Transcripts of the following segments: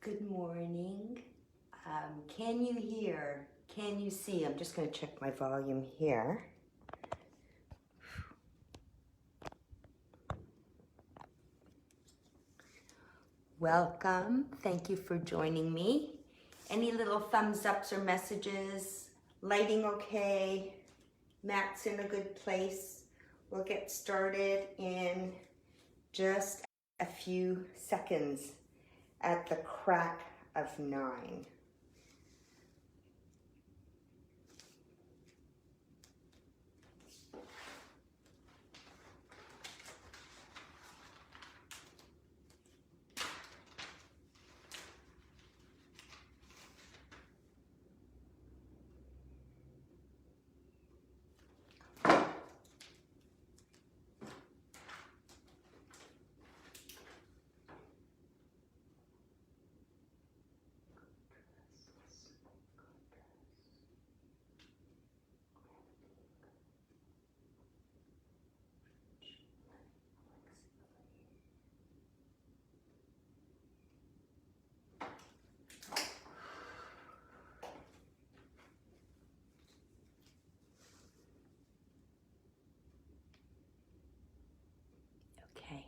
Good morning. Can you hear? Can you see? I'm just going to check my volume here. Welcome. Thank you for joining me. Any little thumbs ups or messages? Lighting okay? Mat's in a good place? We'll get started in just a few seconds at the crack of 9. Okay.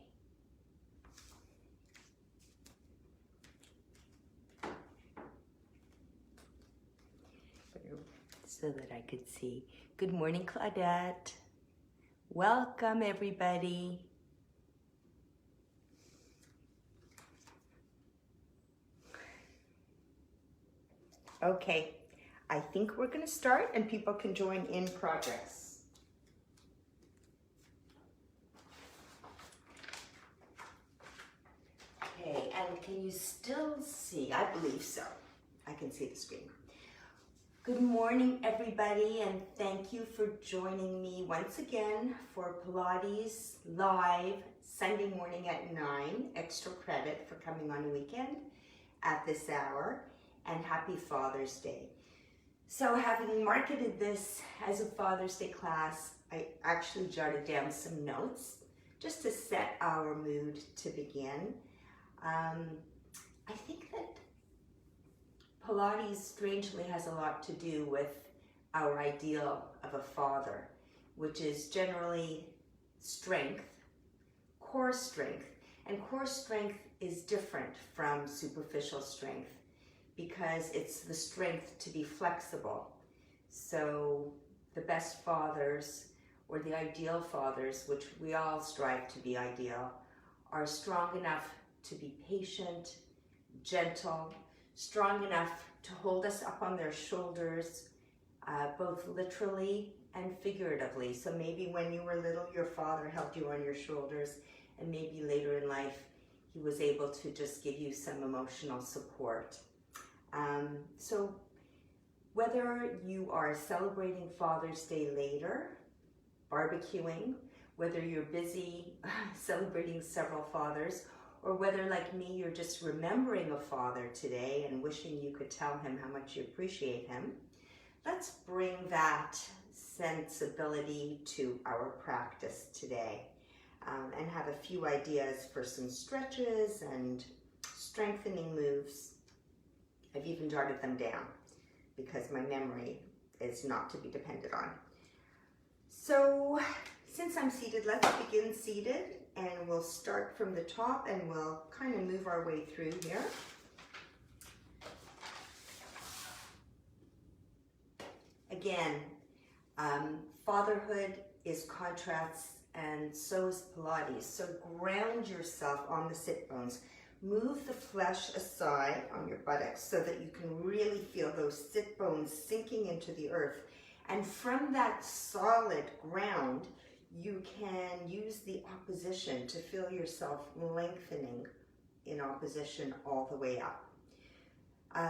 So that I could see. Good morning, Claudette. Welcome, everybody. Okay, I think we're going to start and people can join in progress. Okay, and can you still see? I believe so. I can see the screen. Good morning, everybody, and thank you for joining me once again for Pilates Live Sunday morning at 9. Extra credit for coming on a weekend at this hour, and happy Father's Day. So having marketed this as a Father's Day class, I actually jotted down some notes just to set our mood to begin. I think that Pilates strangely has a lot to do with our ideal of a father, which is generally strength, core strength. And core strength is different from superficial strength because it's the strength to be flexible. So the best fathers, or the ideal fathers, which we all strive to be ideal, are strong enough to be patient, gentle, strong enough to hold us up on their shoulders, both literally and figuratively. So maybe when you were little, your father held you on your shoulders, and maybe later in life, he was able to just give you some emotional support. So whether you are celebrating Father's Day later, barbecuing, whether you're busy celebrating several fathers, or whether, like me, you're just remembering a father today and wishing you could tell him how much you appreciate him, let's bring that sensibility to our practice today and have a few ideas for some stretches and strengthening moves. I've even jotted them down because my memory is not to be depended on. So since I'm seated, let's begin seated. And we'll start from the top and we'll kind of move our way through here. Again, fatherhood is contrasts and so is Pilates. So ground yourself on the sit bones. Move the flesh aside on your buttocks so that you can really feel those sit bones sinking into the earth. And from that solid ground, you can use the opposition to feel yourself lengthening in opposition all the way up.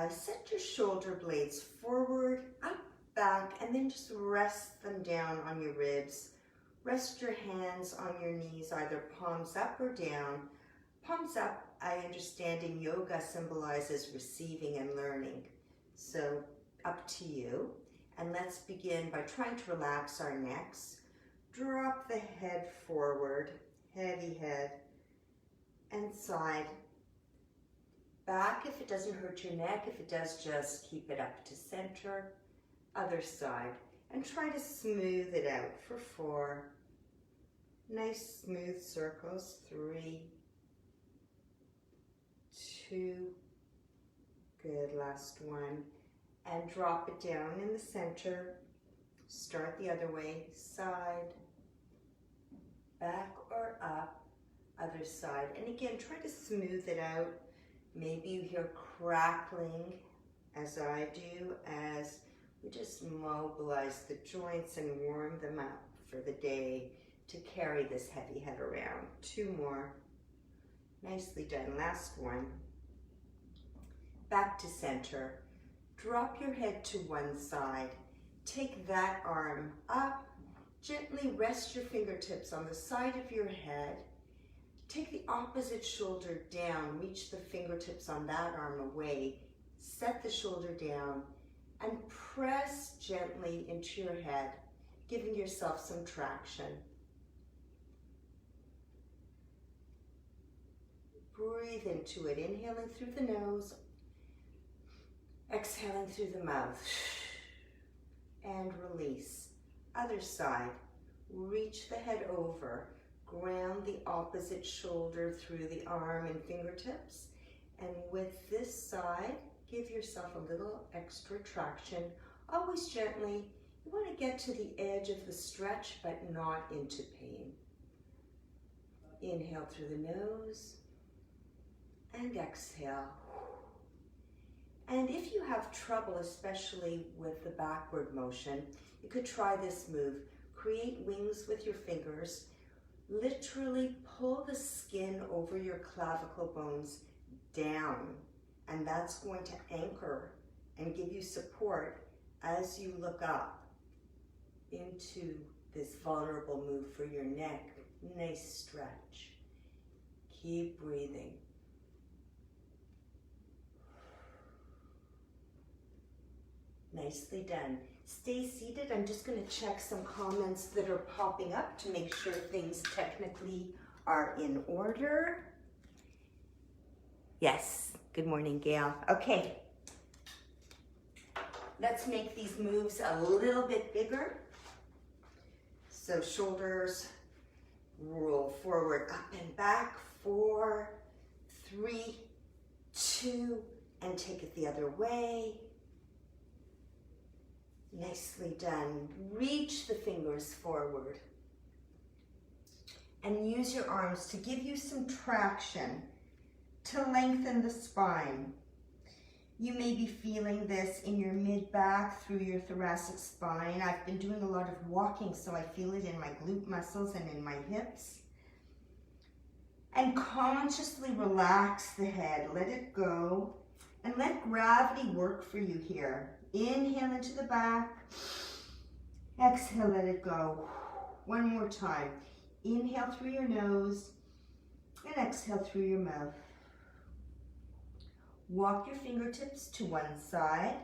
Set your shoulder blades forward, up, back, and then just rest them down on your ribs. Rest your hands on your knees, either palms up or down. Palms up, I understand in yoga symbolizes receiving and learning. So up to you. And let's begin by trying to relax our necks. Drop the head forward, heavy head, and side, Back if it doesn't hurt your neck. If it does, just keep it up to center. Other side. And try to smooth it out for 4. Nice smooth circles. 3, 2. Good, last one. And drop it down in the center. Start the other way. Side, back or up. Other side. And again, try to smooth it out. Maybe you hear crackling, as I do, as we just mobilize the joints and warm them up for the day to carry this heavy head around. 2 more. Nicely done. Last one. Back to center. Drop your head to one side. Take that arm up. Gently rest your fingertips on the side of your head. Take the opposite shoulder down. Reach the fingertips on that arm away. Set the shoulder down and press gently into your head, giving yourself some traction. Breathe into it, inhaling through the nose, exhaling through the mouth, and release. Other side, reach the head over, ground the opposite shoulder through the arm and fingertips, and with this side, give yourself a little extra traction, always gently. You want to get to the edge of the stretch, but not into pain. Inhale through the nose, and exhale. And if you have trouble, especially with the backward motion, you could try this move. Create wings with your fingers. Literally pull the skin over your clavicle bones down, and that's going to anchor and give you support as you look up into this vulnerable move for your neck. Nice stretch. Keep breathing. Nicely done. Stay seated. I'm just going to check some comments that are popping up to make sure things technically are in order. Yes. Good morning, Gail. Okay. Let's make these moves a little bit bigger. So shoulders roll forward, up and back. 4, 3, 2, and take it the other way. Nicely done. Reach the fingers forward and use your arms to give you some traction to lengthen the spine. You may be feeling this in your mid-back through your thoracic spine. I've been doing a lot of walking, so I feel it in my glute muscles and in my hips. And consciously relax the head. Let it go and let gravity work for you here. Inhale into the back. Exhale, let it go. One more time. Inhale through your nose and exhale through your mouth. Walk your fingertips to one side.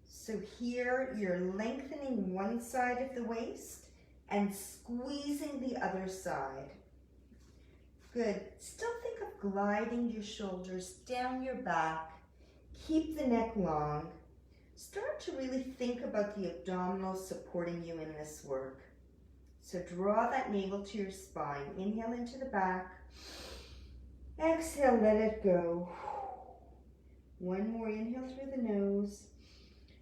So here you're lengthening one side of the waist and squeezing the other side. Good. Still think of gliding your shoulders down your back. Keep the neck long. Start to really think about the abdominals supporting you in this work. So draw that navel to your spine. Inhale into the back. Exhale, let it go. One more inhale through the nose.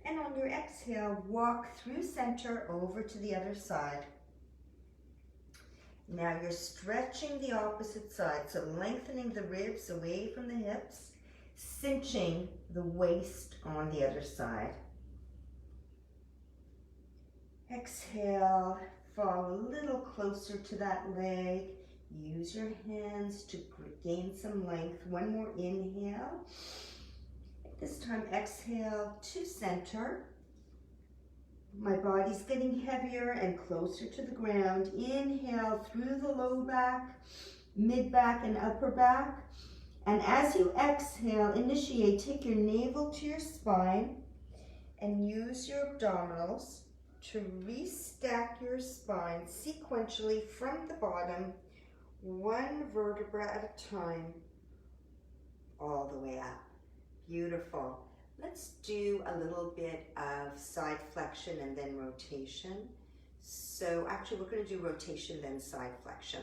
And on your exhale, walk through center over to the other side. Now you're stretching the opposite side, so lengthening the ribs away from the hips, cinching the waist on the other side. Exhale, fall a little closer to that leg. Use your hands to gain some length. One more inhale. This time exhale to center. My body's getting heavier and closer to the ground. Inhale through the low back, mid back, and upper back. And as you exhale, initiate, take your navel to your spine and use your abdominals to restack your spine sequentially from the bottom, one vertebra at a time. all the way up. Beautiful. Let's do a little bit of side flexion and then rotation. So actually we're going to do rotation then side flexion.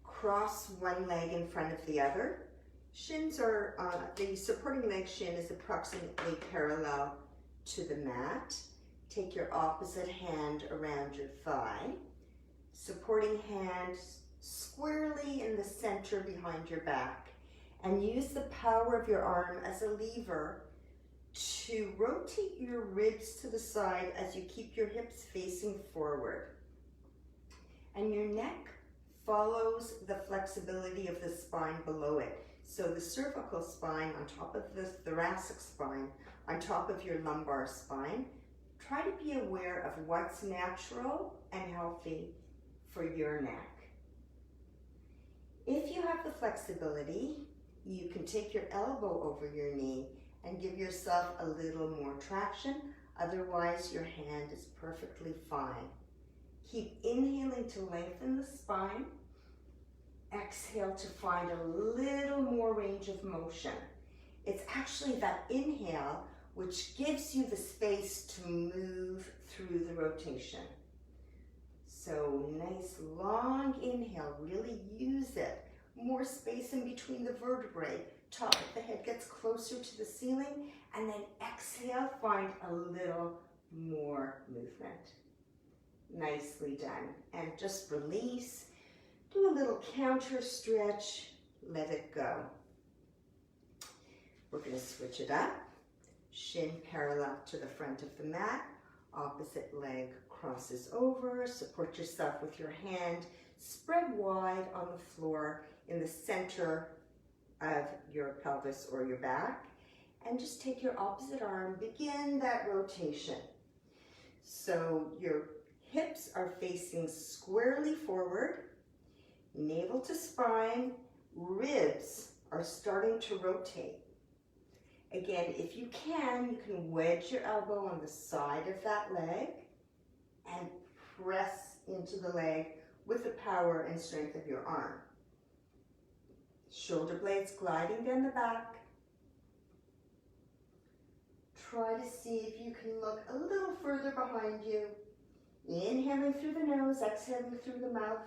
Cross one leg in front of the other. Shins are, the supporting leg shin is approximately parallel to the mat. Take your opposite hand around your thigh. Supporting hand squarely in the center behind your back. And use the power of your arm as a lever to rotate your ribs to the side as you keep your hips facing forward. And your neck follows the flexibility of the spine below it. So the cervical spine on top of the thoracic spine, on top of your lumbar spine. Try to be aware of what's natural and healthy for your neck. If you have the flexibility, you can take your elbow over your knee and give yourself a little more traction. Otherwise, your hand is perfectly fine. Keep inhaling to lengthen the spine. Exhale to find a little more range of motion. It's actually that inhale which gives you the space to move through the rotation. So nice long inhale, really use it. More space in between the vertebrae. Top of the head gets closer to the ceiling, and then exhale, find a little more movement. Nicely done. And just release. Do a little counter stretch. Let it go. We're going to switch it up. Shin parallel to the front of the mat. Opposite leg crosses over. Support yourself with your hand spread wide on the floor in the center of your pelvis or your back. And just take your opposite arm. Begin that rotation. So your hips are facing squarely forward. Navel to spine. Ribs are starting to rotate. Again, if you can wedge your elbow on the side of that leg and press into the leg with the power and strength of your arm. Shoulder blades gliding down the back. Try to see if you can look a little further behind you. Inhaling through the nose, exhaling through the mouth.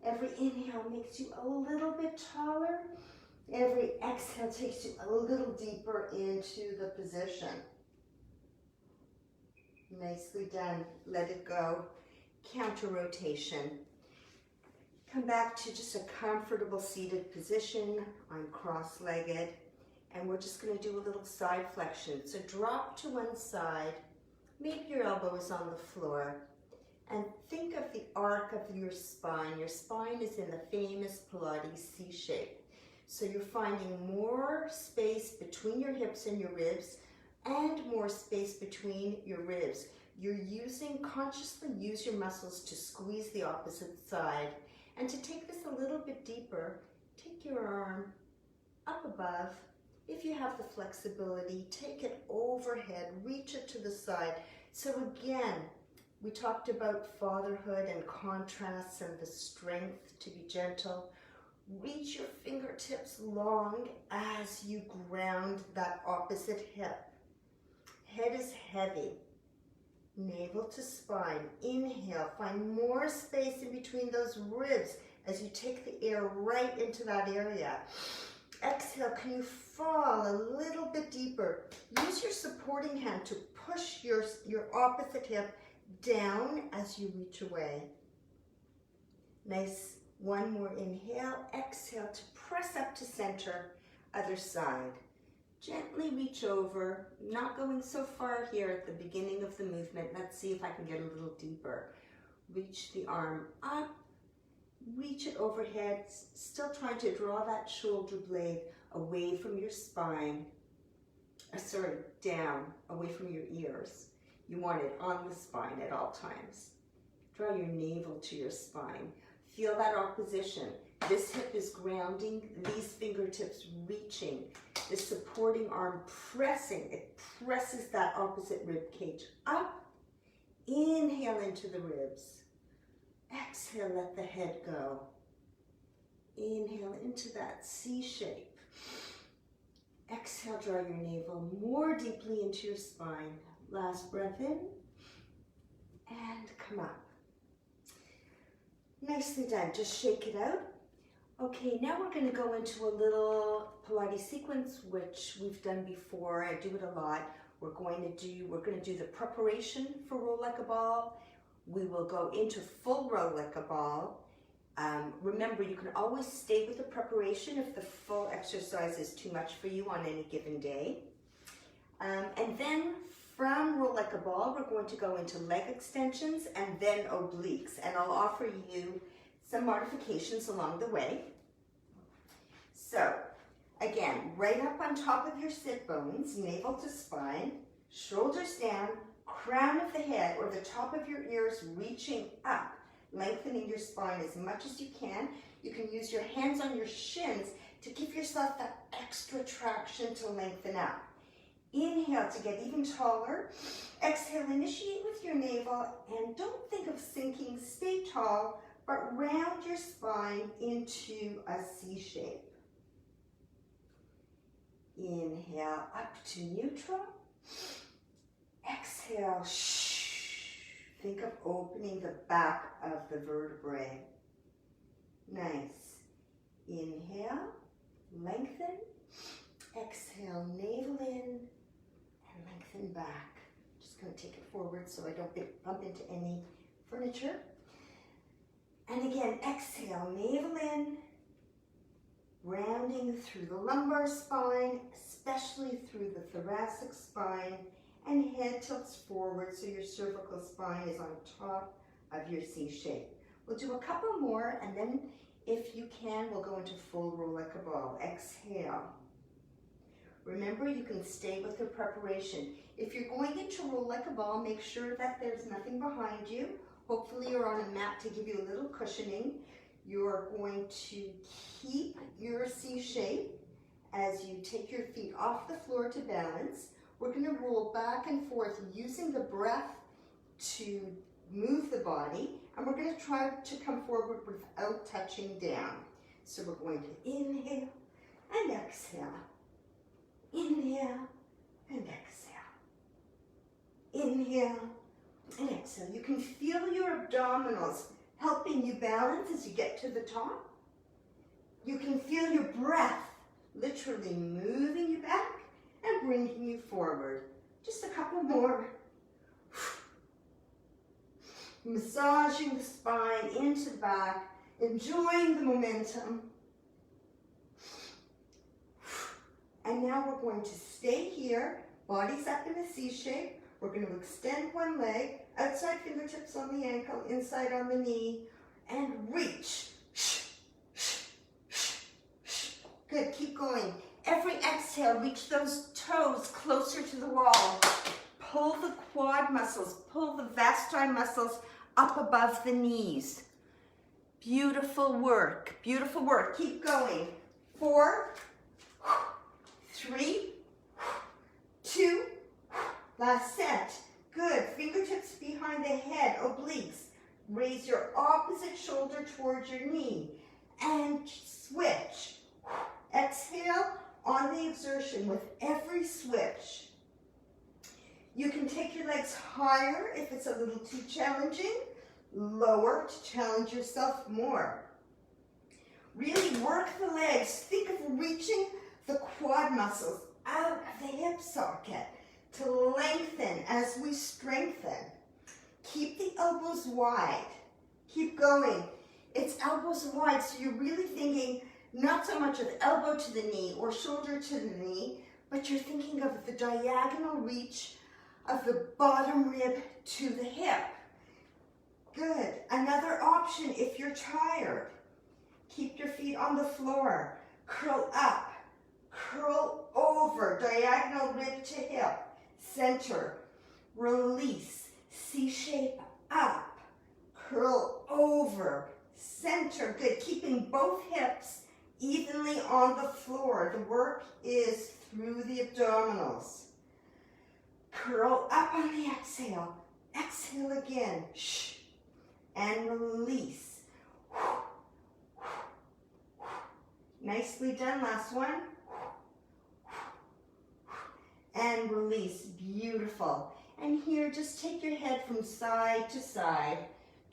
Every inhale makes you a little bit taller. Every exhale takes you a little deeper into the position. Nicely done. Let it go. Counter rotation. Come back to just a comfortable seated position. I'm cross-legged. And we're just going to do a little side flexion. So drop to one side. Maybe your elbow is on the floor. And think of the arc of your spine. Your spine is in the famous Pilates C shape. So you're finding more space between your hips and your ribs and more space between your ribs. You're consciously use your muscles to squeeze the opposite side. And to take this a little bit deeper, take your arm up above. If you have the flexibility, take it overhead, reach it to the side. So again, we talked about fatherhood and contrasts and the strength to be gentle. Reach your fingertips long as you ground that opposite hip. Head is heavy. Navel to spine. Inhale. Find more space in between those ribs as you take the air right into that area. Exhale. Can you fall a little bit deeper? Use your supporting hand to push your opposite hip down as you reach away. Nice. One more inhale. Exhale to press up to center. Other side. Gently reach over. Not going so far here at the beginning of the movement. Let's see if I can get a little deeper. Reach the arm up. Reach it overhead. Still trying to draw that shoulder blade away from your spine. Down, away from your ears. You want it on the spine at all times. Draw your navel to your spine. Feel that opposition. This hip is grounding, these fingertips reaching, the supporting arm pressing. It presses that opposite rib cage up. Inhale into the ribs. Exhale, let the head go. Inhale into that C shape. Exhale, draw your navel more deeply into your spine. Last breath in and come up. Nicely done. Just shake it out. Okay, now we're going to go into a little Pilates sequence, which we've done before. I do it a lot. We're going to do the preparation for roll like a ball. We will go into full roll like a ball. Remember, you can always stay with the preparation if the full exercise is too much for you on any given day. And then from roll like a ball, we're going to go into leg extensions and then obliques. And I'll offer you some modifications along the way. So, again, right up on top of your sit bones, navel to spine, shoulders down, crown of the head or the top of your ears reaching up, lengthening your spine as much as you can. You can use your hands on your shins to give yourself that extra traction to lengthen up. Inhale to get even taller. Exhale, initiate with your navel and don't think of sinking, stay tall, but round your spine into a C shape. Inhale up to neutral. Exhale, think of opening the back of the vertebrae. Nice. Inhale, lengthen. Exhale, navel in and lengthen back. Just going to take it forward so I don't bump into any furniture. And again, exhale, navel in, rounding through the lumbar spine, especially through the thoracic spine, and head tilts forward so your cervical spine is on top of your C shape. We'll do a couple more, and then if you can, we'll go into full roll like a ball. Exhale. Remember, you can stay with the preparation. If you're going into roll like a ball, make sure that there's nothing behind you. Hopefully you're on a mat to give you a little cushioning. You're going to keep your C shape as you take your feet off the floor to balance. We're going to roll back and forth using the breath to move the body, and we're going to try to come forward without touching down. So we're going to inhale and exhale. Inhale and exhale. Inhale and exhale. You can feel your abdominals helping you balance as you get to the top. You can feel your breath literally moving you back and bringing you forward. Just a couple more. Massaging the spine into the back, enjoying the momentum. And now we're going to stay here, bodies up in a C shape. We're going to extend one leg, outside fingertips on the ankle, inside on the knee, and reach. Good, keep going. Every exhale, reach those toes closer to the wall. Pull the quad muscles, pull the vasti muscles up above the knees. Beautiful work, beautiful work. Keep going. 4, 3, 2, last set. Good, fingertips behind the head, obliques. Raise your opposite shoulder towards your knee and switch. Exhale on the exertion with every switch. You can take your legs higher if it's a little too challenging, lower to challenge yourself more. Really work the legs. Think of reaching the quad muscles out of the hip socket to lengthen as we strengthen. Keep the elbows wide. Keep going. It's elbows wide, so you're really thinking not so much of elbow to the knee or shoulder to the knee, but you're thinking of the diagonal reach of the bottom rib to the hip. Good. Another option if you're tired. Keep your feet on the floor. Curl up. Curl over. Diagonal rib to hip. Center. Release. C shape up. Curl over. Center. Good. Keeping both hips evenly on the floor. The work is through the abdominals. Curl up on the exhale. Exhale again. Shh. And release. Nicely done, last one. And release, beautiful. And here, just take your head from side to side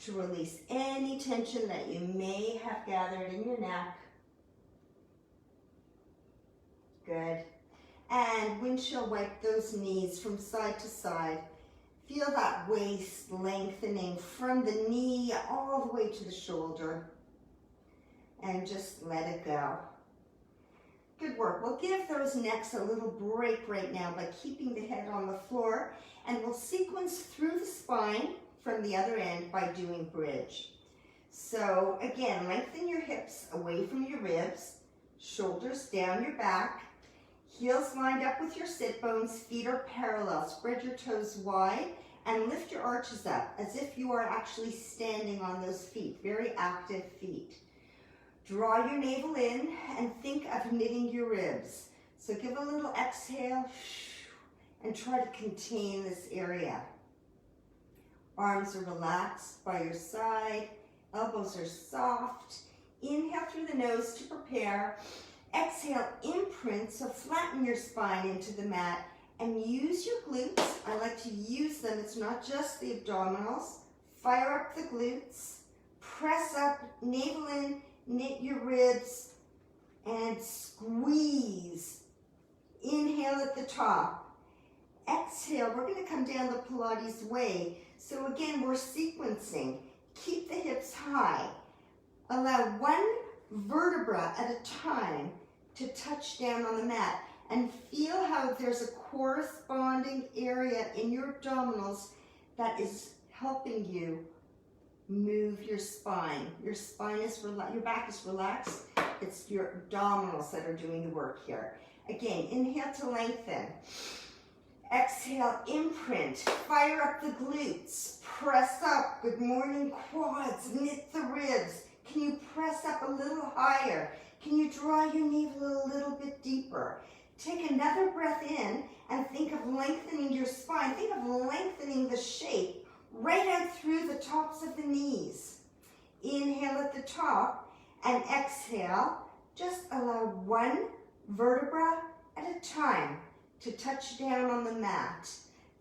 to release any tension that you may have gathered in your neck. Good. And windshield wipe those knees from side to side. Feel that waist lengthening from the knee all the way to the shoulder. And just let it go. Good work. We'll give those necks a little break right now by keeping the head on the floor, and we'll sequence through the spine from the other end by doing bridge. So again, lengthen your hips away from your ribs, shoulders down your back, heels lined up with your sit bones, feet are parallel. Spread your toes wide and lift your arches up as if you are actually standing on those feet, very active feet. Draw your navel in and think of knitting your ribs. So give a little exhale and try to contain this area. Arms are relaxed by your side, elbows are soft. Inhale through the nose to prepare. Exhale, imprint, so flatten your spine into the mat and use your glutes. I like to use them, it's not just the abdominals. Fire up the glutes, press up, navel in, knit your ribs, and squeeze. Inhale at the top. Exhale, we're going to come down the Pilates Way. So again, we're sequencing. Keep the hips high. Allow one vertebra at a time to touch down on the mat. And feel how there's a corresponding area in your abdominals that is helping you move your spine. Your spine is relaxed, your back is relaxed. It's your abdominals that are doing the work here. Again, inhale to lengthen. Exhale, imprint. Fire up the glutes. Press up. Good morning, quads. Knit the ribs. Can you press up a little higher? Can you draw your navel a little bit deeper? Take another breath in and think of lengthening your spine. Think of lengthening the shape right out through the tops of the knees. Inhale at the top and exhale. Just allow one vertebra at a time to touch down on the mat.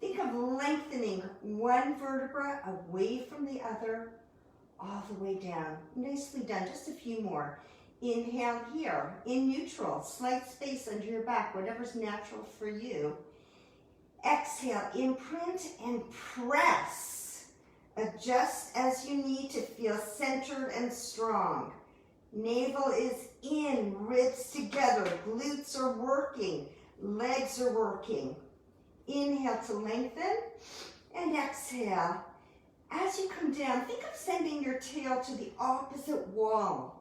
Think of lengthening one vertebra away from the other, all the way down. Nicely done, just a few more. Inhale here, in neutral, slight space under your back, whatever's natural for you. Exhale, imprint and press. Adjust as you need to feel centered and strong. Navel is in, ribs together, glutes are working, legs are working. Inhale to lengthen and exhale. As you come down, think of sending your tail to the opposite wall,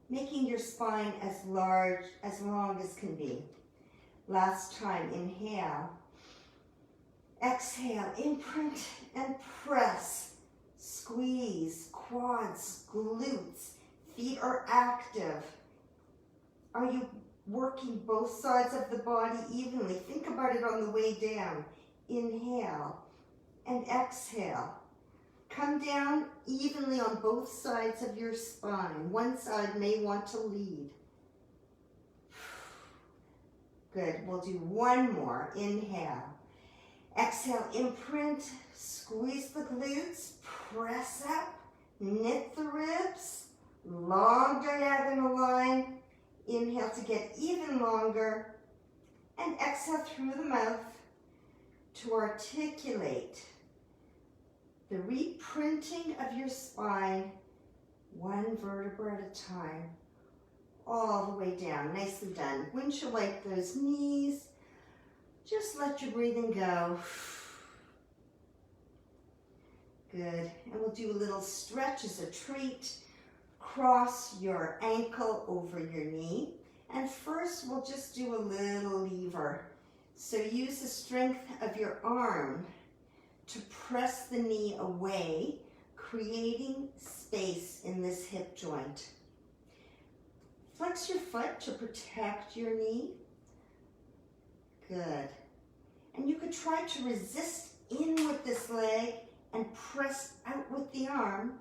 making your spine as long as can be. Last time, inhale. Exhale, imprint and press. Squeeze, quads, glutes. Feet are active. Are you working both sides of the body evenly? Think about it on the way down. Inhale and exhale. Come down evenly on both sides of your spine. One side may want to lead. Good, we'll do one more. Inhale. Exhale, imprint, squeeze the glutes, press up, knit the ribs, long diagonal line. Inhale to get even longer, and exhale through the mouth to articulate the reprinting of your spine, one vertebra at a time, all the way down. Nicely done. Windshield wipe those knees. Just let your breathing go. Good. And we'll do a little stretch as a treat. Cross your ankle over your knee. And first, we'll just do a little lever. So use the strength of your arm to press the knee away, creating space in this hip joint. Flex your foot to protect your knee. Good. And you could try to resist in with this leg and press out with the arm.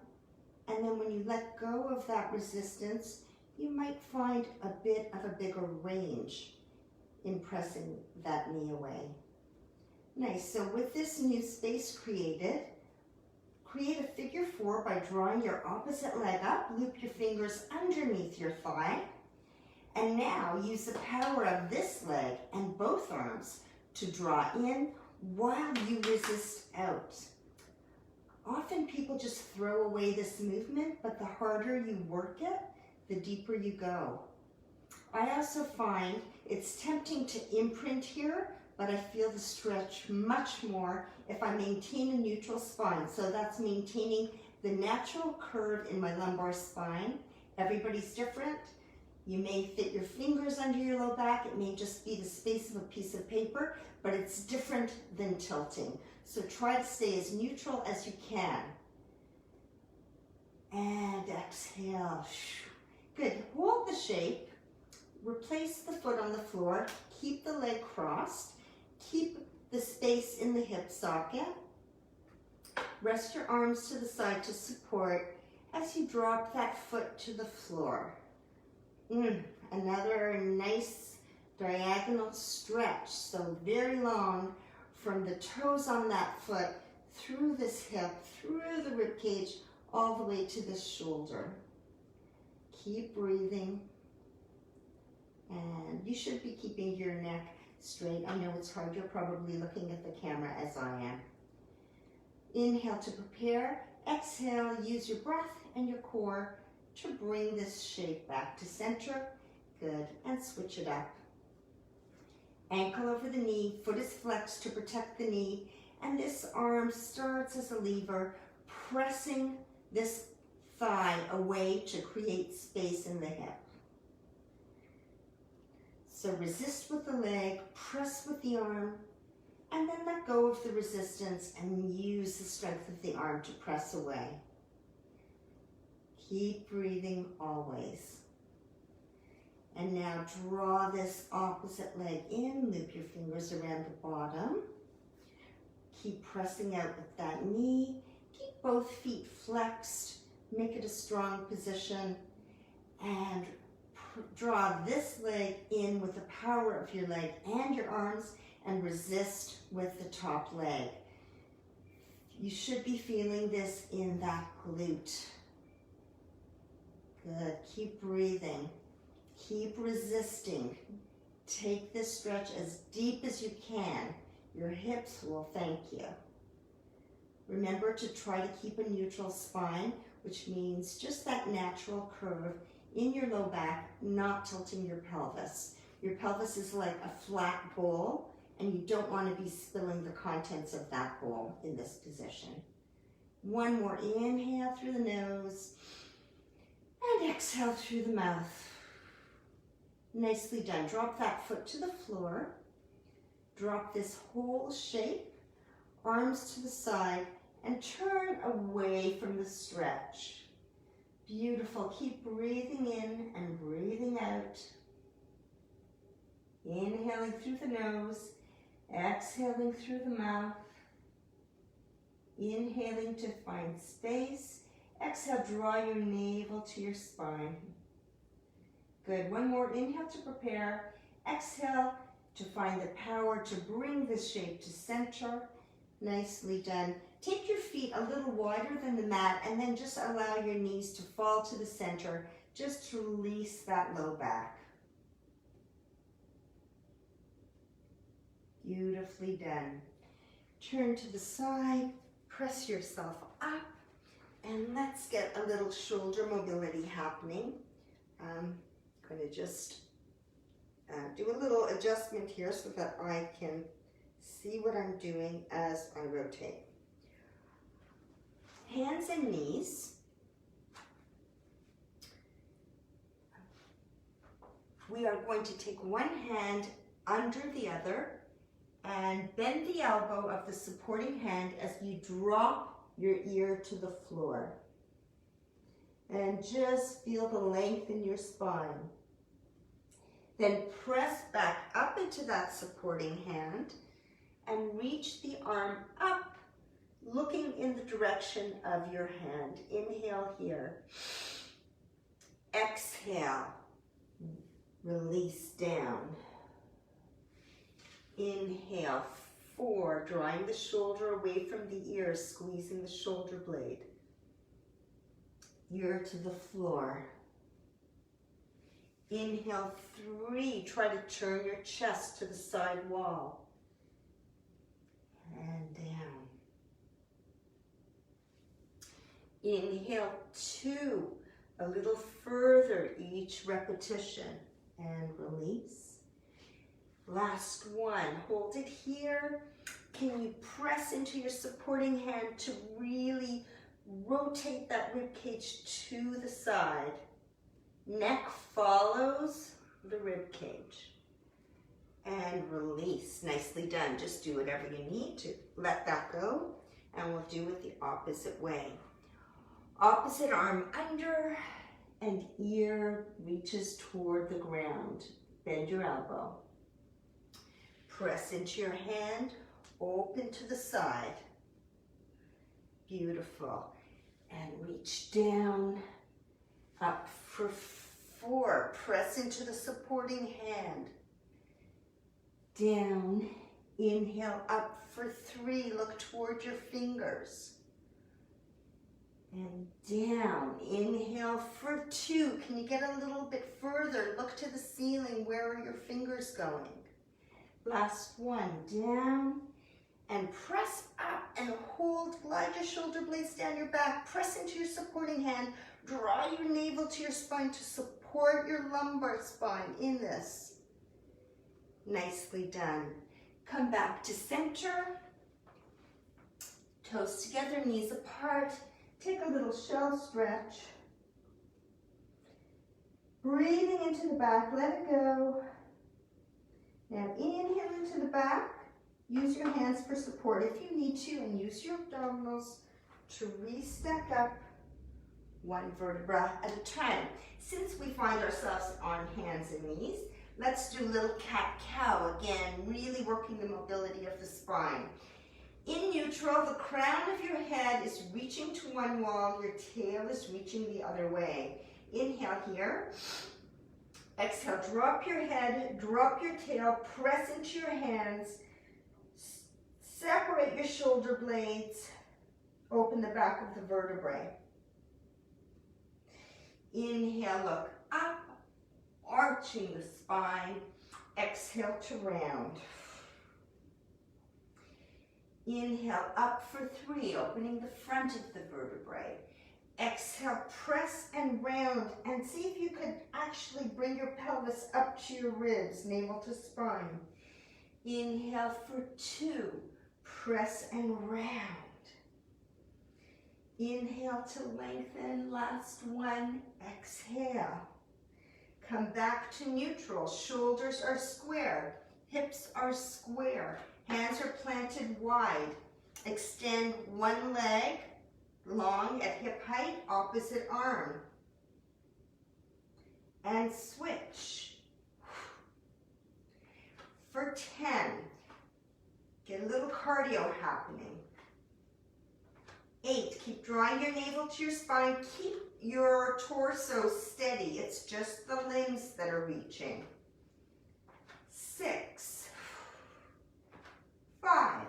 And then when you let go of that resistance, you might find a bit of a bigger range in pressing that knee away. Nice, so with this new space created, create a figure 4 by drawing your opposite leg up, loop your fingers underneath your thigh, and now use the power of this leg and both arms to draw in while you resist out. Often people just throw away this movement, but the harder you work it, the deeper you go. I also find it's tempting to imprint here, but I feel the stretch much more if I maintain a neutral spine. So that's maintaining the natural curve in my lumbar spine. Everybody's different. You may fit your fingers under your low back. It may just be the space of a piece of paper, but it's different than tilting. So try to stay as neutral as you can. And exhale. Good. Hold the shape. Replace the foot on the floor. Keep the leg crossed. Keep the space in the hip socket. Rest your arms to the side to support as you drop that foot to the floor. Another nice diagonal stretch, so very long from the toes on that foot through this hip, through the rib cage, all the way to the shoulder. Keep breathing, and you should be keeping your neck straight. I know it's hard, you're probably looking at the camera as I am. Inhale to prepare, exhale, use your breath and your core to bring this shape back to center. Good, and switch it up. Ankle over the knee, foot is flexed to protect the knee, and this arm starts as a lever, pressing this thigh away to create space in the hip. So resist with the leg, press with the arm, and then let go of the resistance and use the strength of the arm to press away. Keep breathing always. And now draw this opposite leg in, loop your fingers around the bottom. Keep pressing out with that knee. Keep both feet flexed. Make it a strong position. And draw this leg in with the power of your leg and your arms, and resist with the top leg. You should be feeling this in that glute. Good. Keep breathing. Keep resisting. Take this stretch as deep as you can. Your hips will thank you. Remember to try to keep a neutral spine, which means just that natural curve in your low back, not tilting your pelvis. Your pelvis is like a flat bowl, and you don't want to be spilling the contents of that bowl in this position. One more inhale through the nose, and exhale through the mouth. Nicely done. Drop that foot to the floor. Drop this whole shape, arms to the side, and turn away from the stretch. Beautiful. Keep breathing in and breathing out. Inhaling through the nose, exhaling through the mouth. Inhaling to find space. Exhale, draw your navel to your spine. Good. One more inhale to prepare. Exhale to find the power to bring this shape to center. Nicely done. Take your feet a little wider than the mat, and then just allow your knees to fall to the center, just to release that low back. Beautifully done. Turn to the side, press yourself up, and let's get a little shoulder mobility happening. I'm going to just do a little adjustment here so that I can see what I'm doing as I rotate. Hands and knees. We are going to take one hand under the other and bend the elbow of the supporting hand as you drop your ear to the floor. And just feel the length in your spine. Then press back up into that supporting hand and reach the arm up, looking in the direction of your hand. Inhale here. Exhale, release down. Inhale, 4, drawing the shoulder away from the ear, squeezing the shoulder blade. Ear to the floor. Inhale, 3, try to turn your chest to the side wall. And down. Inhale, 2, a little further each repetition. And release. Last one, hold it here. Can you press into your supporting hand to really rotate that rib cage to the side? Neck follows the rib cage. And release. Nicely done. Just do whatever you need to. Let that go. And we'll do it the opposite way. Opposite arm under and ear reaches toward the ground. Bend your elbow. Press into your hand. Open to the side. Beautiful. And reach down. Up for 4. Press into the supporting hand. Down. Inhale, up for 3. Look toward your fingers. And down. Inhale for 2. Can you get a little bit further? Look to the ceiling. Where are your fingers going? Last one. Down. And press up and hold. Glide your shoulder blades down your back. Press into your supporting hand. Draw your navel to your spine to support your lumbar spine in this. Nicely done. Come back to center. Toes together, knees apart. Take a little shell stretch. Breathing into the back, let it go. Now inhale into the back. Use your hands for support if you need to, and use your abdominals to re-stack up one vertebra at a time. Since we find ourselves on hands and knees, let's do a little cat-cow again, really working the mobility of the spine. In neutral, the crown of your head is reaching to one wall, your tail is reaching the other way. Inhale here. Exhale, drop your head, drop your tail, press into your hands, separate your shoulder blades, open the back of the vertebrae. Inhale, look up, arching the spine. Exhale to round. Inhale, up for 3, opening the front of the vertebrae. Exhale, press and round, and see if you could actually bring your pelvis up to your ribs, navel to spine. Inhale for 2, press and round. Inhale to lengthen, last one, exhale. Come back to neutral, shoulders are square, hips are square, hands are planted wide. Extend one leg long at hip height, opposite arm. And switch. For 10, get a little cardio happening. 8, keep drawing your navel to your spine. Keep your torso steady. It's just the limbs that are reaching. 6, 5,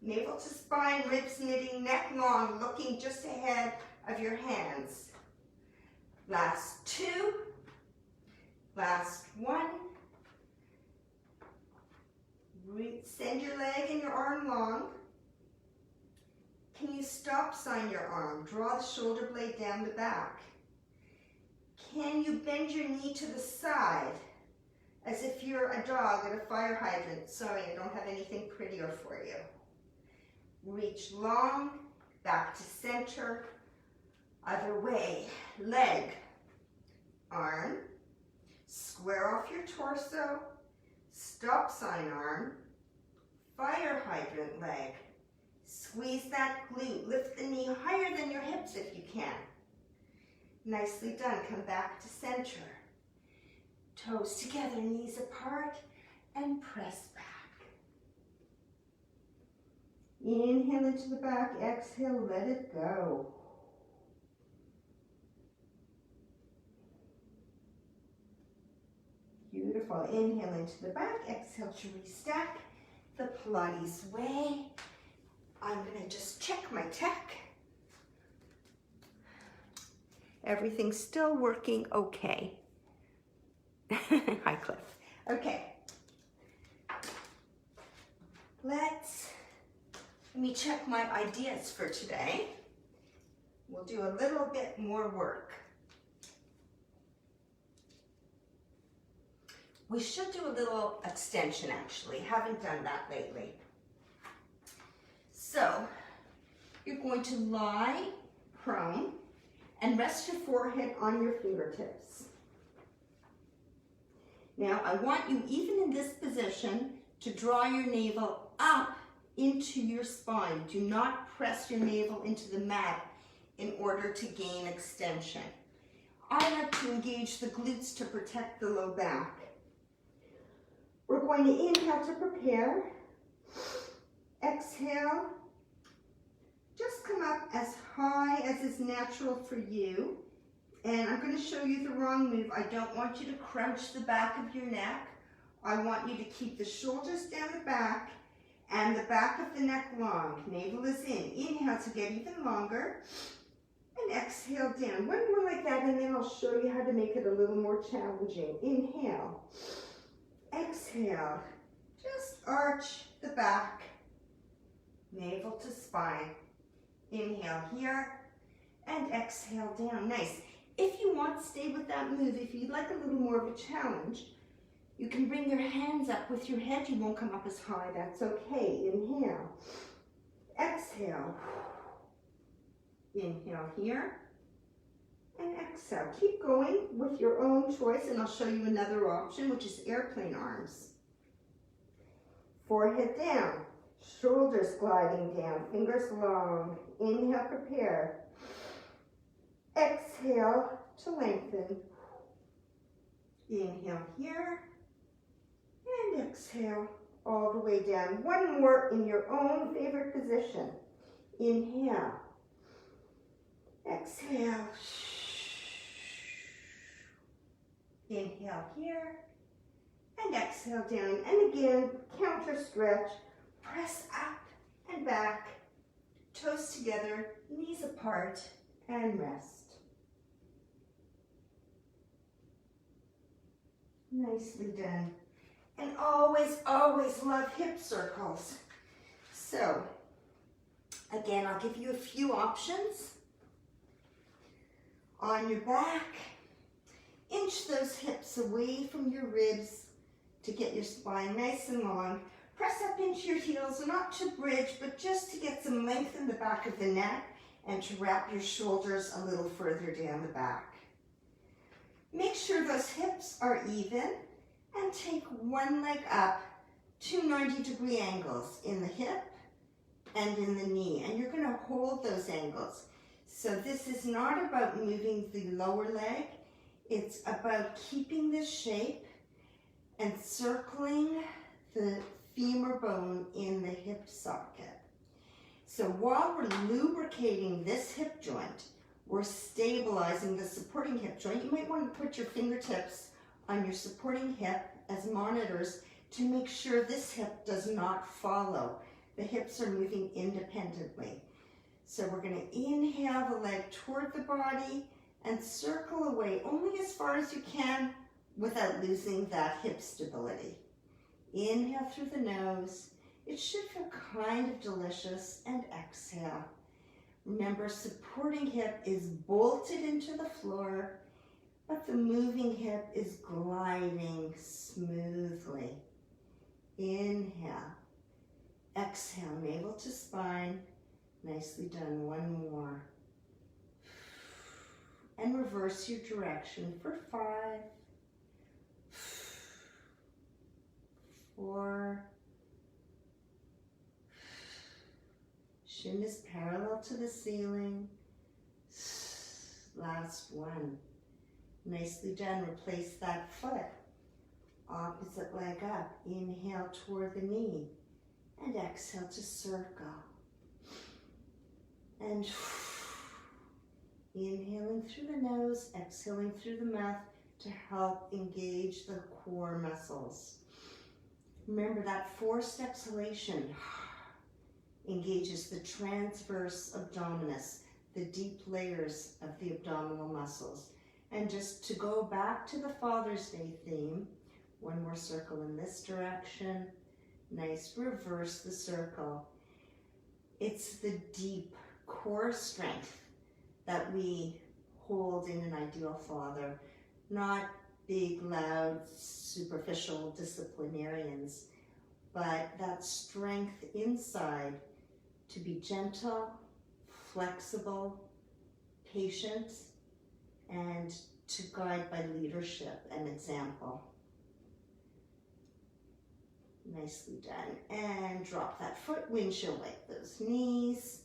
navel to spine, ribs knitting, neck long, looking just ahead of your hands. Last 2, last 1. Send your leg and your arm long. Can you stop sign your arm? Draw the shoulder blade down the back. Can you bend your knee to the side as if you're a dog at a fire hydrant? Sorry, I don't have anything prettier for you. Reach long, back to center, other way. Leg, arm, square off your torso, stop sign arm, fire hydrant leg. Squeeze that glute, lift the knee higher than your hips if you can. Nicely done, come back to center. Toes together, knees apart, and press back. Inhale into the back, exhale, let it go. Beautiful. Inhale into the back. Exhale to restack the Pilates Sway. I'm going to just check my tech. Everything's still working okay. Hi, Cliff. Okay. Let me check my ideas for today. We'll do a little bit more work. We should do a little extension, actually. Haven't done that lately. So, you're going to lie prone and rest your forehead on your fingertips. Now, I want you, even in this position, to draw your navel up into your spine. Do not press your navel into the mat in order to gain extension. I like to engage the glutes to protect the low back. We're going to inhale to prepare. Exhale. Just come up as high as is natural for you. And I'm going to show you the wrong move. I don't want you to crouch the back of your neck. I want you to keep the shoulders down the back and the back of the neck long. Navel is in. Inhale to get even longer. And exhale down. One more like that, and then I'll show you how to make it a little more challenging. Inhale. Exhale. Just arch the back. Navel to spine. Inhale here. And exhale down. Nice. If you want, stay with that move. If you'd like a little more of a challenge, you can bring your hands up with your head. You won't come up as high. That's okay. Inhale. Exhale. Inhale here. And exhale. Keep going with your own choice, and I'll show you another option, which is airplane arms. Forehead down. Shoulders gliding down. Fingers long. Inhale, prepare. Exhale to lengthen. Inhale here. And exhale all the way down. One more in your own favorite position. Inhale. Exhale. Inhale here. And exhale down. And again, counter stretch. Press up and back. Toes together, knees apart, and rest. Nicely done. And always, always love hip circles. So, again, I'll give you a few options. On your back, inch those hips away from your ribs to get your spine nice and long. Press up into your heels, not to bridge, but just to get some length in the back of the neck and to wrap your shoulders a little further down the back. Make sure those hips are even and take one leg up, 2 90-degree angles in the hip and in the knee. And you're going to hold those angles. So this is not about moving the lower leg. It's about keeping this shape and circling the femur bone in the hip socket. So while we're lubricating this hip joint, we're stabilizing the supporting hip joint. You might want to put your fingertips on your supporting hip as monitors to make sure this hip does not follow. The hips are moving independently. So we're going to inhale the leg toward the body and circle away only as far as you can without losing that hip stability. Inhale through the nose. It should feel kind of delicious, and exhale. Remember, supporting hip is bolted into the floor, but the moving hip is gliding smoothly. Inhale. Exhale, navel to spine. Nicely done. One more. And reverse your direction for 5, 4. Shin is parallel to the ceiling. Last one. Nicely done. Replace that foot. Opposite leg up. Inhale toward the knee. And exhale to circle. And inhaling through the nose, exhaling through the mouth to help engage the core muscles. Remember that forced exhalation engages the transverse abdominis, the deep layers of the abdominal muscles. And just to go back to the Father's Day theme, one more circle in this direction. Nice, reverse the circle. It's the deep core strength that we hold in an ideal father, not big, loud, superficial disciplinarians, but that strength inside to be gentle, flexible, patient, and to guide by leadership and example. Nicely done. And drop that foot, windshield wipe those knees.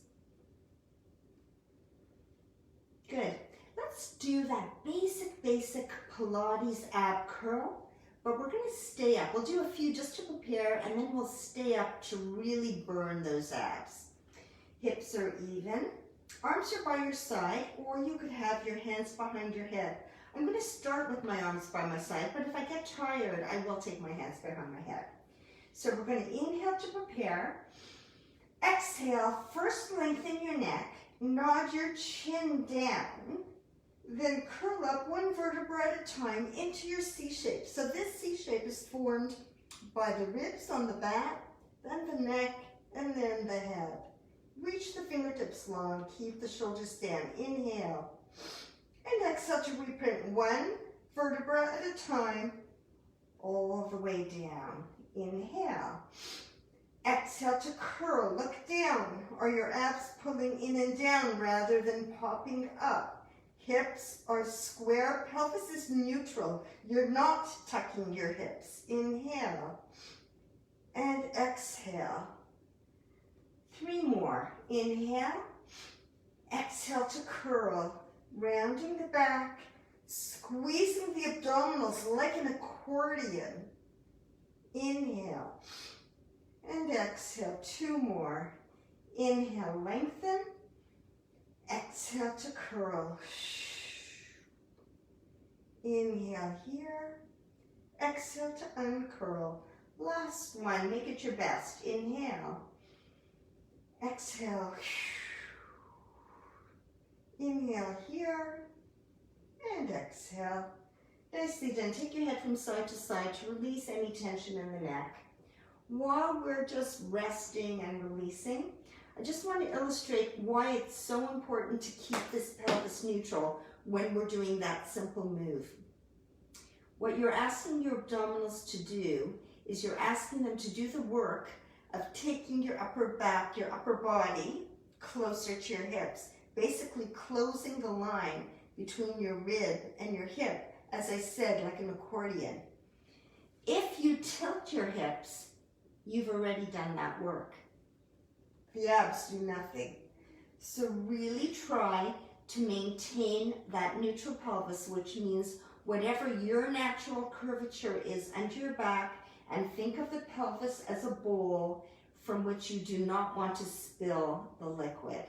Good. Let's do that basic Pilates ab curl, but we're going to stay up. We'll do a few just to prepare, and then we'll stay up to really burn those abs. Hips are even. Arms are by your side, or you could have your hands behind your head. I'm going to start with my arms by my side, but if I get tired, I will take my hands behind my head. So we're going to inhale to prepare. Exhale, first lengthen your neck, nod your chin down, then curl up one vertebra at a time into your C shape. So this C shape is formed by the ribs on the back, then the neck, and then the head. Reach the fingertips long, keep the shoulders down. Inhale. And exhale to reprint one vertebra at a time, all the way down. Inhale. Exhale to curl. Look down. Are your abs pulling in and down rather than popping up? Hips are square. Pelvis is neutral. You're not tucking your hips. Inhale. And exhale. 3 more. Inhale. Exhale to curl. Rounding the back. Squeezing the abdominals like an accordion. Inhale. And exhale. 2 more. Inhale, lengthen. Exhale to curl. Inhale here. Exhale to uncurl. Last one. Make it your best. Inhale. Exhale. Inhale here. And exhale. Nicely done. Take your head from side to side to release any tension in the neck. While we're just resting and releasing, I just want to illustrate why it's so important to keep this pelvis neutral when we're doing that simple move. What you're asking your abdominals to do is you're asking them to do the work of taking your upper back, your upper body closer to your hips, basically closing the line between your rib and your hip, as I said, like an accordion. If you tilt your hips, you've already done that work. The abs do nothing. So really try to maintain that neutral pelvis, which means whatever your natural curvature is under your back, and think of the pelvis as a bowl from which you do not want to spill the liquid.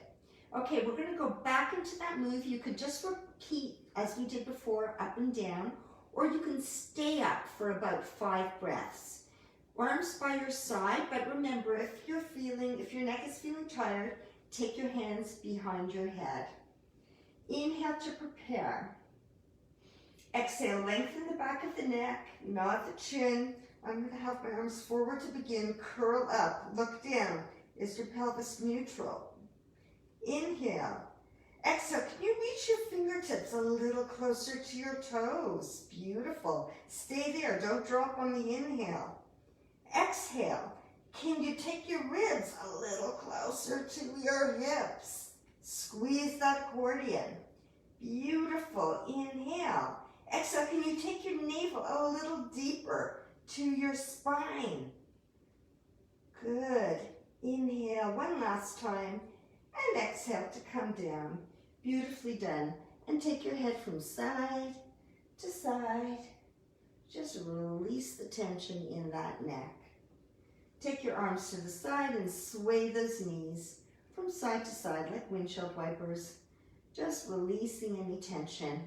Okay, we're going to go back into that move. You could just repeat as we did before, up and down, or you can stay up for about 5 breaths. Arms by your side, but remember, if your neck is feeling tired, take your hands behind your head. Inhale to prepare. Exhale, lengthen the back of the neck, nod the chin. I'm going to have my arms forward to begin. Curl up, look down. Is your pelvis neutral? Inhale. Exhale, can you reach your fingertips a little closer to your toes? Beautiful. Stay there, don't drop on the inhale. Exhale, can you take your ribs a little closer to your hips? Squeeze that accordion. Beautiful. Inhale. Exhale, can you take your navel a little deeper to your spine? Good. Inhale one last time. And exhale to come down. Beautifully done. And take your head from side to side. Just release the tension in that neck. Take your arms to the side and sway those knees from side to side like windshield wipers. Just releasing any tension.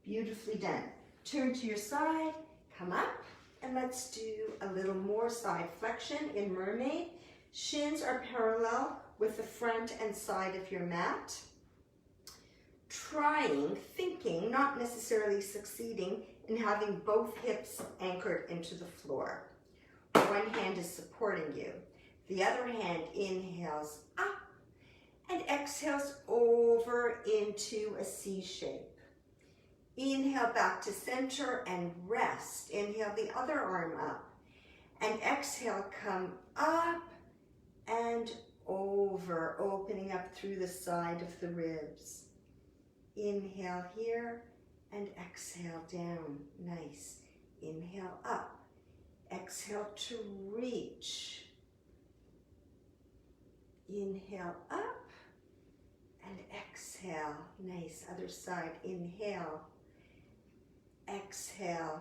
Beautifully done. Turn to your side, come up, and let's do a little more side flexion in mermaid. Shins are parallel with the front and side of your mat. Thinking, not necessarily succeeding, in having both hips anchored into the floor. One hand is supporting you. The other hand inhales up and exhales over into a C shape. Inhale back to center and rest. Inhale the other arm up. And exhale, come up and over, opening up through the side of the ribs. Inhale here and exhale down. Nice. Inhale up. Exhale to reach. Inhale up and exhale. Nice. Other side. Inhale. Exhale.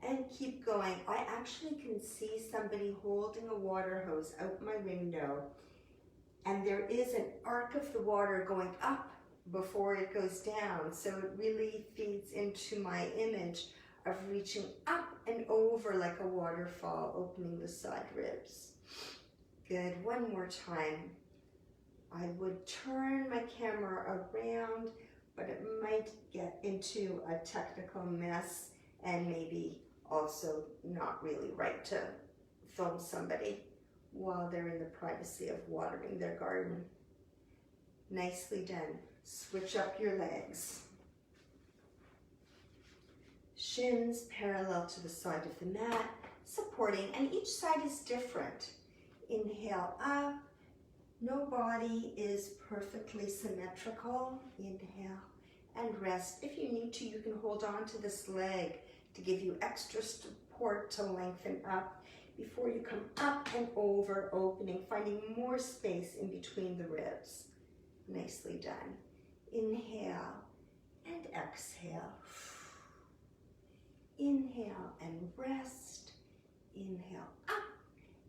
And keep going. I actually can see somebody holding a water hose out my window, and there is an arc of the water going up before it goes down. So it really feeds into my image of reaching up and over like a waterfall, opening the side ribs. Good. One more time. I would turn my camera around, but it might get into a technical mess and maybe also not really right to film somebody while they're in the privacy of watering their garden. Nicely done. Switch up your legs. Shins parallel to the side of the mat, supporting, and each side is different. Inhale up. No body is perfectly symmetrical. Inhale and rest. If you need to, you can hold on to this leg to give you extra support to lengthen up before you come up and over, opening, finding more space in between the ribs. Nicely done. Inhale and exhale. Inhale and rest. Inhale up.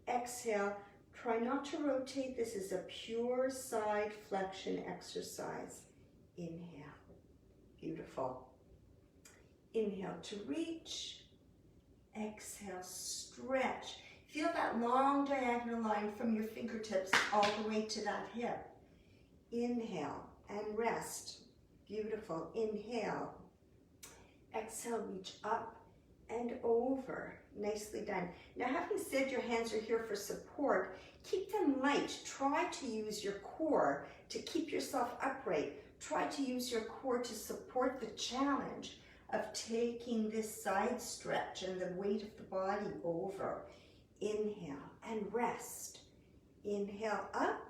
Exhale. Try not to rotate. This is a pure side flexion exercise. Inhale. Beautiful. Inhale to reach. Exhale, stretch. Feel that long diagonal line from your fingertips all the way to that hip. Inhale and rest. Beautiful. Inhale. Exhale, reach up and over. Nicely done. Now, having said your hands are here for support, keep them light. Try to use your core to keep yourself upright. Try to use your core to support the challenge of taking this side stretch and the weight of the body over. Inhale and rest. Inhale up.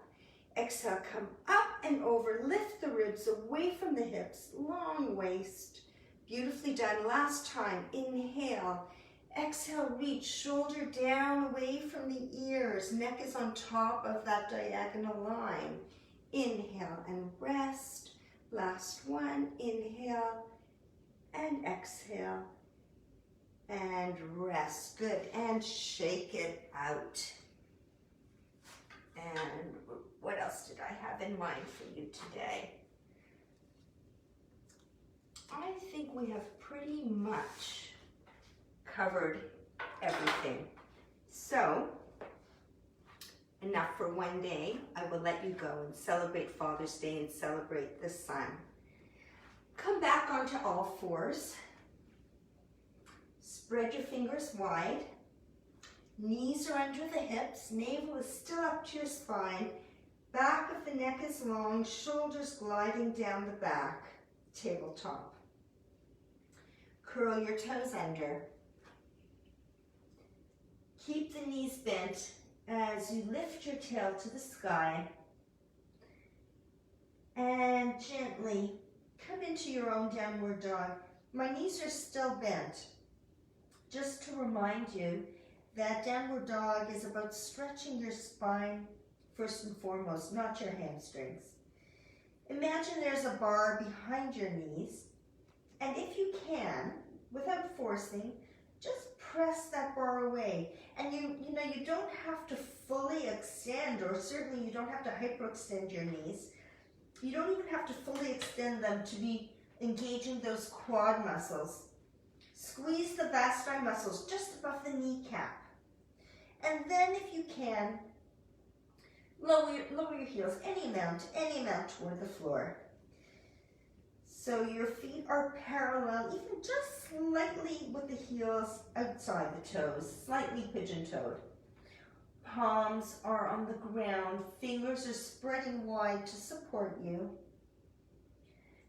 Exhale, come up and over. Lift the ribs away from the hips. Long waist. Beautifully done. Last time. Inhale. Exhale, reach. Shoulder down away from the ears. Neck is on top of that diagonal line. Inhale and rest. Last one. Inhale and exhale and rest. Good. And shake it out. And what else did I have in mind for you today? I think we have pretty much covered everything. So, enough for one day. I will let you go and celebrate Father's Day and celebrate the sun. Come back onto all fours. Spread your fingers wide. Knees are under the hips. Navel is still up to your spine. Back of the neck is long. Shoulders gliding down the back. Tabletop. Curl your toes under. Keep the knees bent as you lift your tail to the sky. And gently come into your own downward dog. My knees are still bent. Just to remind you that downward dog is about stretching your spine first and foremost, not your hamstrings. Imagine there's a bar behind your knees, and if you can, without forcing, just press that bar away. And you know, you don't have to fully extend, or certainly you don't have to hyperextend your knees. You don't even have to fully extend them to be engaging those quad muscles. Squeeze the vasti muscles just above the kneecap. And then if you can, lower your heels any amount toward the floor. So your feet are parallel, even just slightly with the heels outside the toes, slightly pigeon-toed. Palms are on the ground, fingers are spreading wide to support you.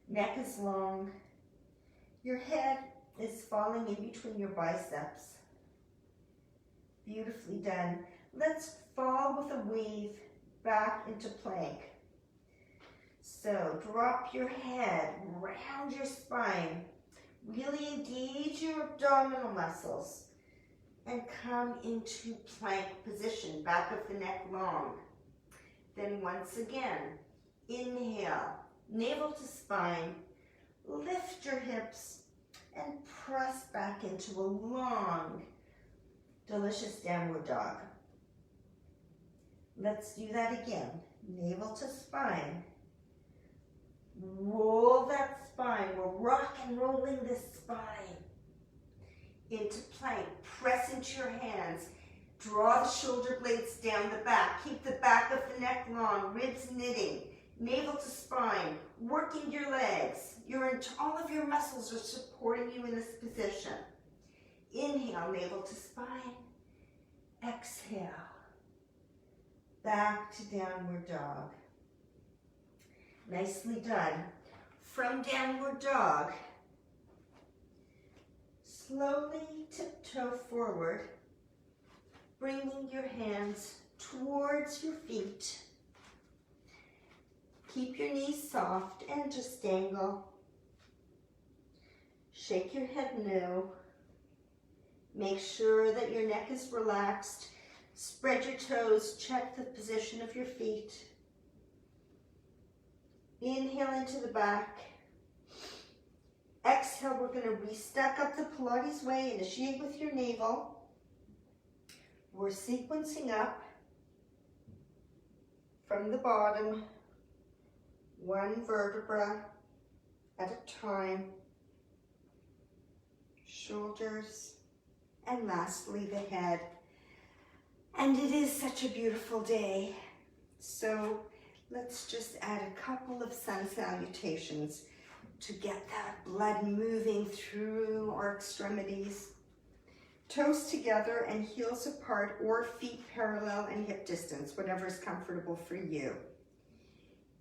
Neck is long. Your head is falling in between your biceps. Beautifully done. Let's fall with a wave back into plank. So drop your head, round your spine. Really engage your abdominal muscles and come into plank position, back of the neck long. Then once again, inhale, navel to spine, lift your hips and press back into a long, delicious downward dog. Let's do that again. Navel to spine. Roll that spine. We're rock and rolling this spine into plank. Press into your hands. Draw the shoulder blades down the back. Keep the back of the neck long. Ribs knitting. Navel to spine. Working your legs. All of your muscles are supporting you in this position. Inhale, navel to spine. Exhale. Back to downward dog. Nicely done. From downward dog, slowly tiptoe forward, bringing your hands towards your feet. Keep your knees soft and just dangle. Shake your head no. Make sure that your neck is relaxed. Spread your toes, check the position of your feet. Inhale into the back. Exhale, we're going to re-stack up the Pilates Way. Initiate with your navel. We're sequencing up from the bottom, one vertebra at a time. Shoulders, and lastly the head. And it is such a beautiful day. So let's just add a couple of sun salutations to get that blood moving through our extremities. Toes together and heels apart, or feet parallel and hip distance, whatever is comfortable for you.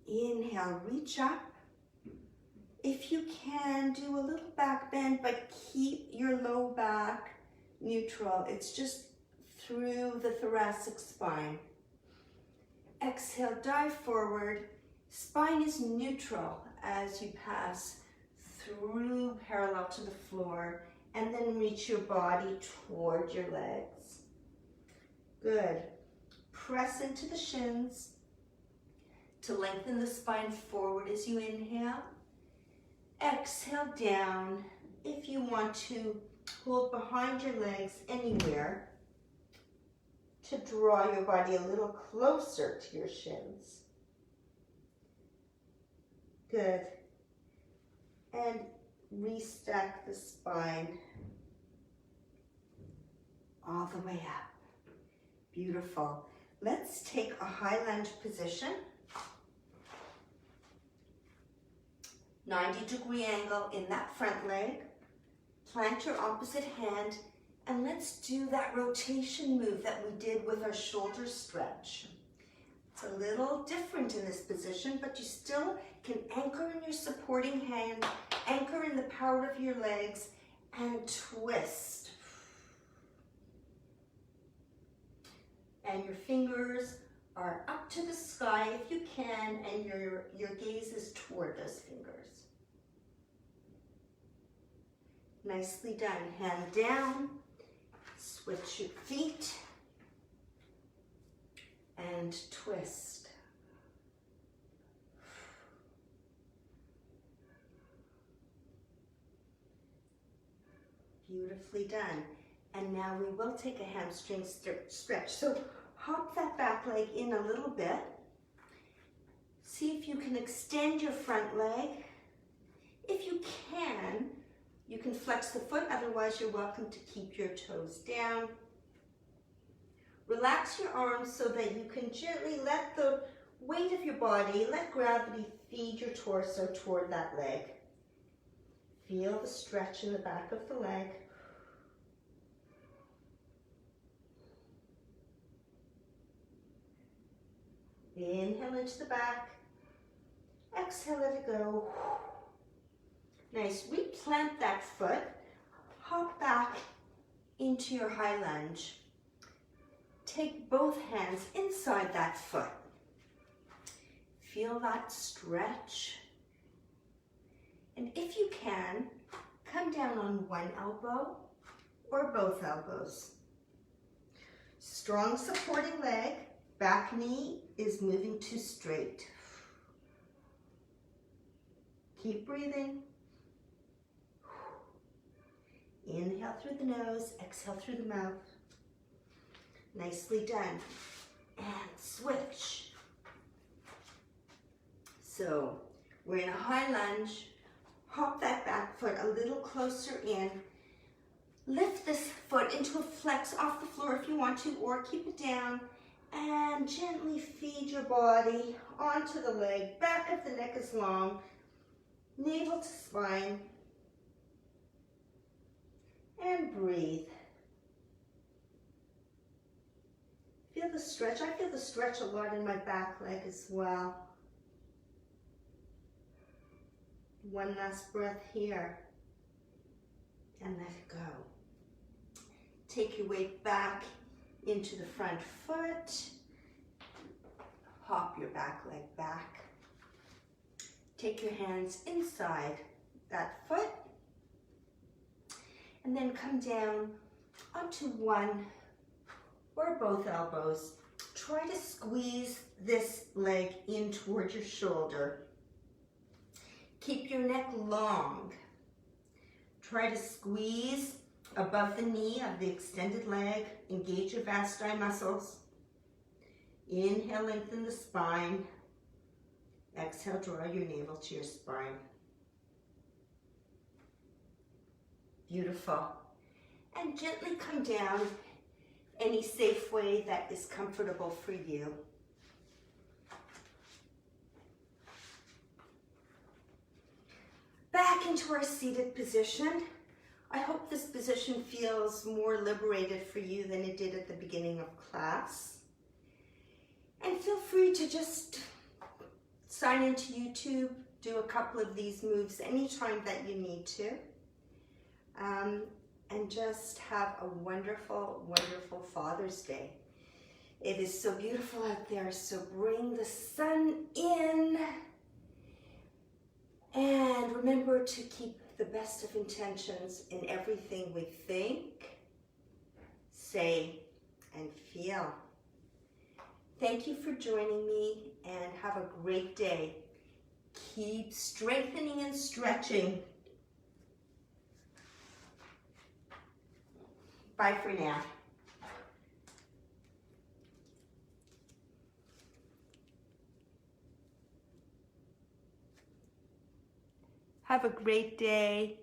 Inhale, reach up. If you can, do a little back bend, but keep your low back neutral. It's just through the thoracic spine. Exhale, dive forward. Spine is neutral as you pass through parallel to the floor, and then reach your body toward your legs. Good. Press into the shins to lengthen the spine forward as you inhale. Exhale down. If you want to, hold behind your legs anywhere to draw your body a little closer to your shins. Good. And restack the spine all the way up. Beautiful. Let's take a high lunge position. 90-degree angle in that front leg. Plant your opposite hand, and let's do that rotation move that we did with our shoulder stretch. It's a little different in this position, but you still can anchor in your supporting hand, anchor in the power of your legs, and twist. And your fingers are up to the sky if you can, and your gaze is toward those fingers. Nicely done. Hand down, switch your feet, and twist. Beautifully done. And now we will take a hamstring stretch. So hop that back leg in a little bit. See if you can extend your front leg. If you can flex the foot, otherwise you're welcome to keep your toes down. Relax your arms so that you can gently let the weight of your body, let gravity feed your torso toward that leg. Feel the stretch in the back of the leg. Inhale into the back. Exhale, let it go. Nice. Replant that foot. Hop back into your high lunge. Take both hands inside that foot. Feel that stretch. And if you can, come down on one elbow or both elbows. Strong supporting leg. Back knee is moving to straight. Keep breathing. Inhale through the nose, exhale through the mouth. Nicely done. And switch. So we're in a high lunge. Hop that back foot a little closer in. Lift this foot into a flex off the floor if you want to, or keep it down. And gently feed your body onto the leg. Back of the neck is long. Navel to spine. And breathe. Feel the stretch. I feel the stretch a lot in my back leg as well. One last breath here. And let it go. Take your weight back into the front foot. Hop your back leg back. Take your hands inside that foot. And then come down onto one or both elbows. Try to squeeze this leg in towards your shoulder. Keep your neck long. Try to squeeze above the knee of the extended leg. Engage your vasti muscles. Inhale, lengthen the spine. Exhale, draw your navel to your spine. Beautiful. And gently come down any safe way that is comfortable for you. Back into our seated position. I hope this position feels more liberated for you than it did at the beginning of class. And feel free to just sign into YouTube, do a couple of these moves anytime that you need to. And just have a wonderful, wonderful Father's Day. It is so beautiful out there, so bring the sun in. And remember to keep the best of intentions in everything we think, say, and feel. Thank you for joining me, and have a great day. Keep strengthening and stretching. Bye for now. Have a great day.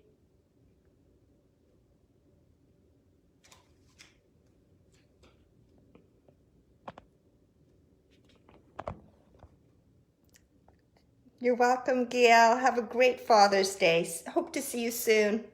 You're welcome, Gail. Have a great Father's Day. Hope to see you soon.